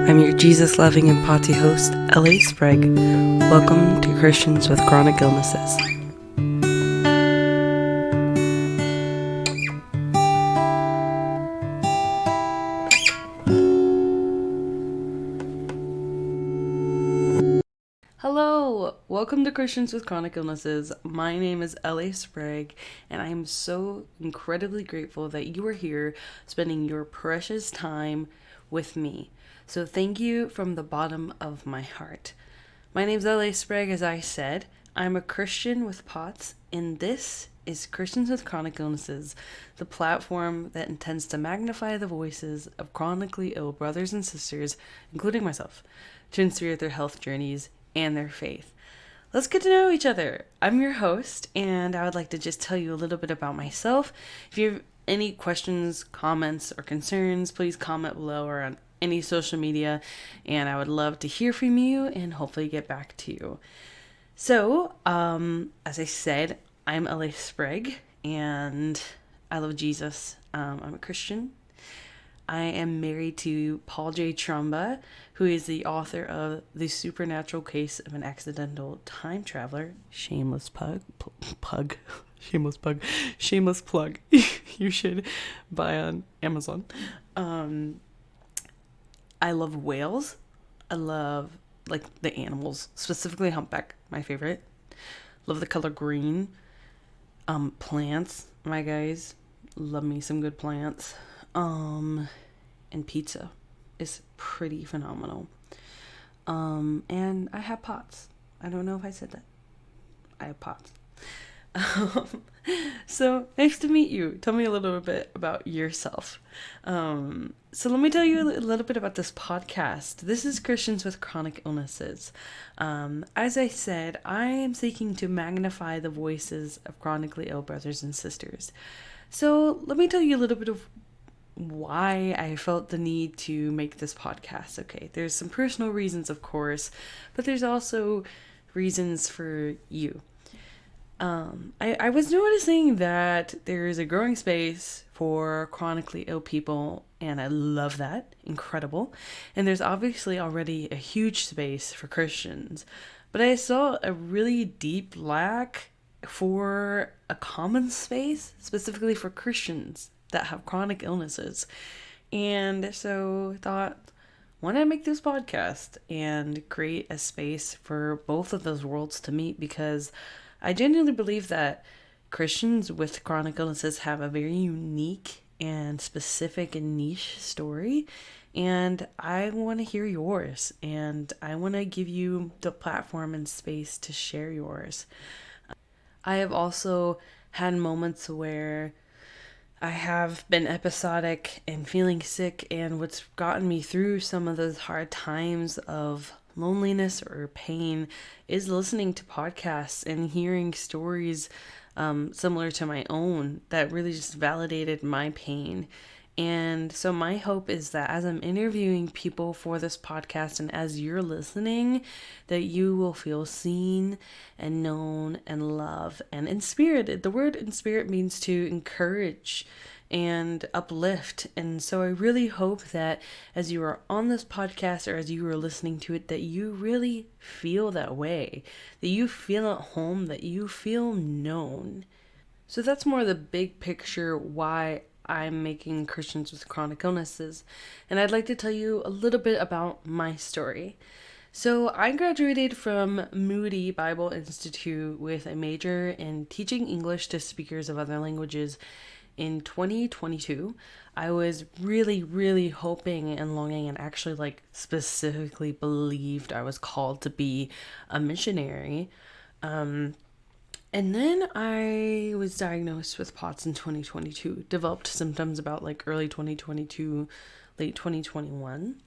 I'm your Jesus-loving and potty host, LA Sprague. Welcome to Christians with Chronic Illnesses. Hello, welcome to Christians with Chronic Illnesses. My name is LA Sprague, and I am so incredibly grateful that you are here spending your precious time with me. So thank you from the bottom of my heart. My name's LA Sprague, as I said. I'm a Christian with POTS, and this is Christians with Chronic Illnesses, the platform that intends to magnify the voices of chronically ill brothers and sisters, including myself, to inspire their health journeys and their faith. Let's get to know each other. I'm your host, and I would like to just tell you a little bit about myself. If you have any questions, comments, or concerns, please comment below or on any social media, and I would love to hear from you and hopefully get back to you. So, as I said, I'm LA Sprague, and I love Jesus. I'm a Christian. I am married to Paul J. Trumba, who is the author of The Supernatural Case of an Accidental Time Traveler. Shameless plug. You should buy on Amazon. I love whales. I love, the animals, specifically humpback, my favorite. Love the color green. Plants, my guys. Love me some good plants. And pizza is pretty phenomenal. And I have POTS. I don't know if I said that. I have POTS. So nice to meet you. Tell me a little bit about yourself. So let me tell you a little bit about this podcast. This is Christians with Chronic Illnesses. As I said, I am seeking to magnify the voices of chronically ill brothers and sisters. So let me tell you a little bit of why I felt the need to make this podcast. Okay, there's some personal reasons, of course, but there's also reasons for you. I was noticing that there is a growing space for chronically ill people, and I love that. Incredible. And there's obviously already a huge space for Christians, but I saw a really deep lack for a common space, specifically for Christians that have chronic illnesses. And so I thought, why not make this podcast and create a space for both of those worlds to meet? Because I genuinely believe that Christians with chronic illnesses have a very unique and specific and niche story, and I want to hear yours, and I want to give you the platform and space to share yours. I have also had moments where I have been episodic and feeling sick, and what's gotten me through some of those hard times of loneliness or pain is listening to podcasts and hearing stories similar to my own that really just validated my pain. And so my hope is that as I'm interviewing people for this podcast and as you're listening, that you will feel seen and known and loved and inspirited. The word inspirit means to encourage and uplift. And so I really hope that as you are on this podcast or as you are listening to it, that you really feel that way, that you feel at home, that you feel known. So that's more the big picture why I'm making Christians with Chronic Illnesses. And I'd like to tell you a little bit about my story. So I graduated from Moody Bible Institute with a major in teaching English to speakers of other languages in 2022. I was really, really hoping and longing and actually specifically believed I was called to be a missionary. And then I was diagnosed with POTS in 2022, developed symptoms about early 2022, late 2021.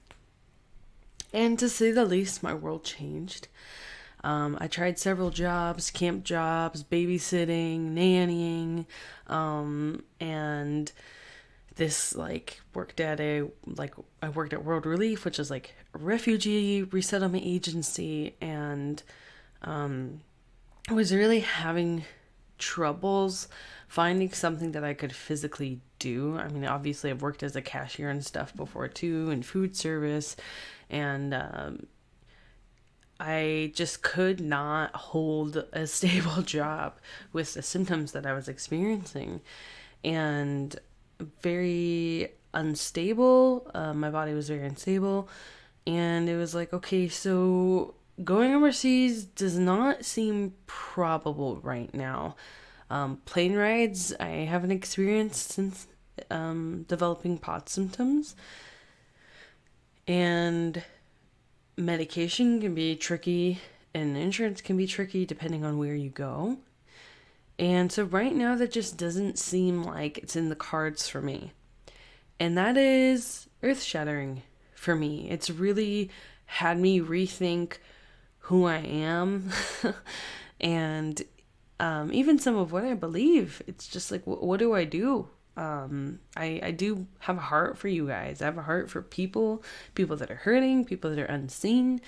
And to say the least, my world changed. I tried several jobs, camp jobs, babysitting, nannying, and this worked at I worked at World Relief, which is a refugee resettlement agency, and I was really having troubles finding something that I could physically do. I mean, obviously I've worked as a cashier and stuff before too, in food service, and I just could not hold a stable job with the symptoms that I was experiencing, and very unstable. My body was very unstable, and it was like, okay, so going overseas does not seem probable right now. Plane rides I haven't experienced since developing POTS symptoms, and medication can be tricky, and insurance can be tricky depending on where you go. And so right now that just doesn't seem like it's in the cards for me. And that is earth-shattering for me. It's really had me rethink who I am and even some of what I believe. It's just like, what do I do? I do have a heart for you guys. I have a heart for people that are hurting, people that are unseen.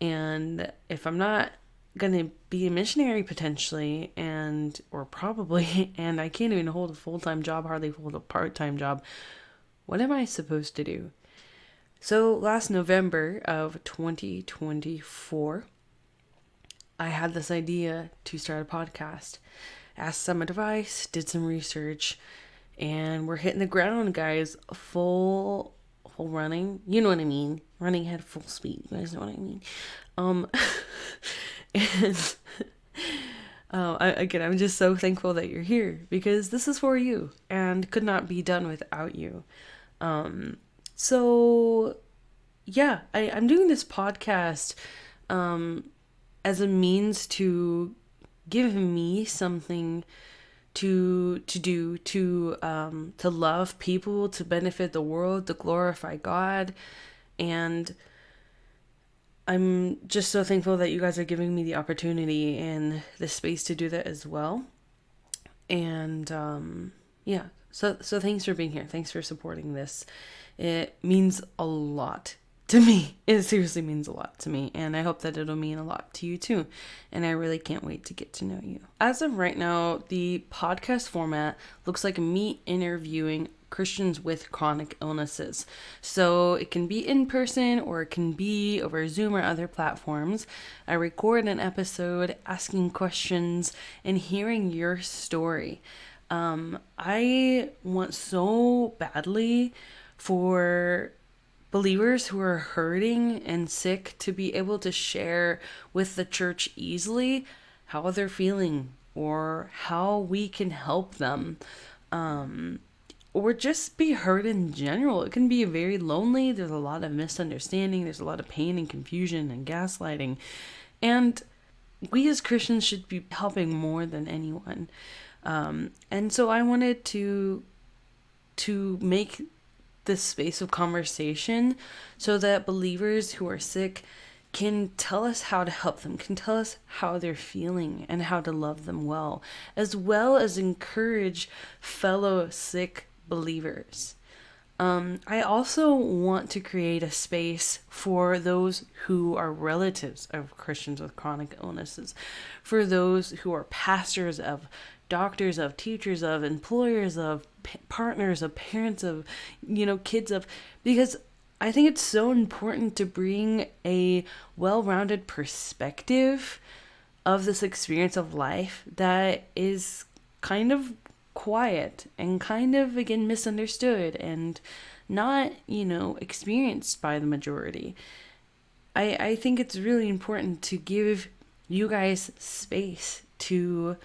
And if I'm not gonna be a missionary potentially, or probably, and I can't even hold a full-time job, hardly hold a part-time job, what am I supposed to do? So last November of 2024, I had this idea to start a podcast. Asked some advice, did some research, and we're hitting the ground, guys. Full running. You know what I mean. Running at full speed. You guys know what I mean. And I'm just so thankful that you're here, because this is for you and could not be done without you. So yeah, I'm doing this podcast as a means to give me something to do, to love people, to benefit the world, to glorify God. And I'm just so thankful that you guys are giving me the opportunity and the space to do that as well. And yeah, so thanks for being here. Thanks for supporting this. It means a lot to me. It seriously means a lot to me, and I hope that it'll mean a lot to you too. And I really can't wait to get to know you. As of right now, the podcast format looks like me interviewing Christians with chronic illnesses. So it can be in person, or it can be over Zoom or other platforms. I record an episode asking questions and hearing your story. I want so badly for believers who are hurting and sick to be able to share with the church easily how they're feeling, or how we can help them, or just be hurt in general. It can be very lonely. There's a lot of misunderstanding. There's a lot of pain and confusion and gaslighting. And we as Christians should be helping more than anyone. And so I wanted to make this space of conversation so that believers who are sick can tell us how to help them, can tell us how they're feeling and how to love them well as encourage fellow sick believers. I also want to create a space for those who are relatives of Christians with chronic illnesses, for those who are pastors of, doctors of, teachers of, employers of, partners of, parents of, kids of, because I think it's so important to bring a well-rounded perspective of this experience of life that is kind of quiet and kind of, again, misunderstood and not, experienced by the majority. I think it's really important to give you guys space to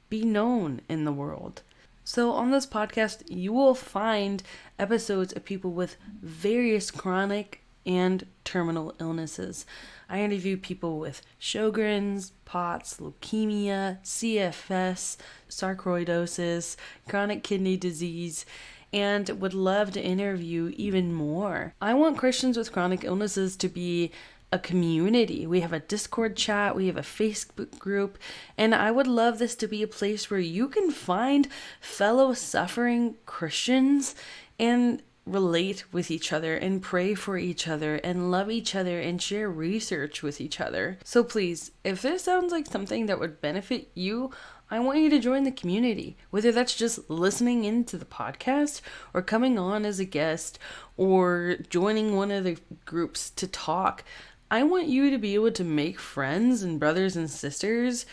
be known in the world. So on this podcast, you will find episodes of people with various chronic and terminal illnesses. I interview people with Sjogren's, POTS, leukemia, CFS, sarcoidosis, chronic kidney disease, and would love to interview even more. I want Christians with chronic illnesses to be a community. We have a Discord chat, we have a Facebook group, and I would love this to be a place where you can find fellow suffering Christians and relate with each other and pray for each other and love each other and share research with each other. So please, if this sounds like something that would benefit you, I want you to join the community, whether that's just listening into the podcast or coming on as a guest or joining one of the groups to talk. I want you to be able to make friends and brothers and sisters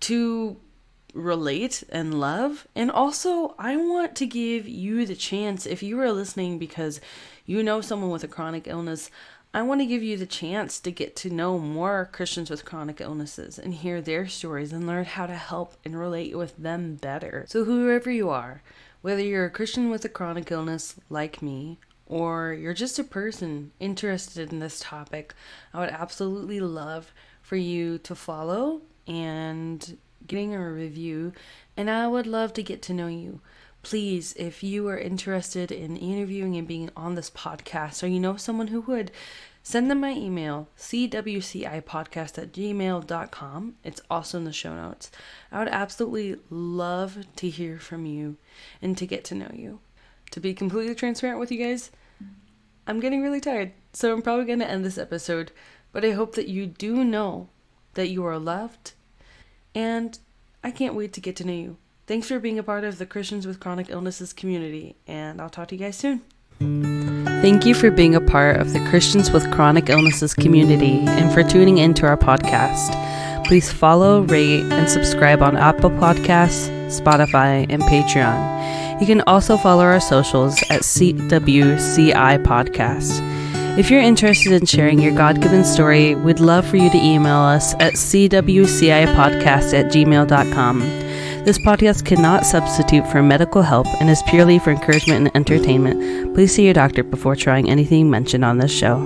to relate and love. And also, I want to give you the chance, if you are listening because you know someone with a chronic illness, I want to give you the chance to get to know more Christians with chronic illnesses and hear their stories and learn how to help and relate with them better. So whoever you are, whether you're a Christian with a chronic illness like me, or you're just a person interested in this topic, I would absolutely love for you to follow and getting a review, and I would love to get to know you. Please, if you are interested in interviewing and being on this podcast, or you know someone who would, send them my email, CWCIPodcast@gmail.com. It's also in the show notes. I would absolutely love to hear from you and to get to know you. To be completely transparent with you guys, I'm getting really tired, so I'm probably going to end this episode, but I hope that you do know that you are loved, and I can't wait to get to know you. Thanks for being a part of the Christians with Chronic Illnesses community, and I'll talk to you guys soon. Thank you for being a part of the Christians with Chronic Illnesses community and for tuning into our podcast. Please follow, rate, and subscribe on Apple Podcasts, Spotify, and Patreon. You can also follow our socials at CWCIPodcast. If you're interested in sharing your God-given story, we'd love for you to email us at CWCIPodcast@gmail.com. This podcast cannot substitute for medical help and is purely for encouragement and entertainment. Please see your doctor before trying anything mentioned on this show.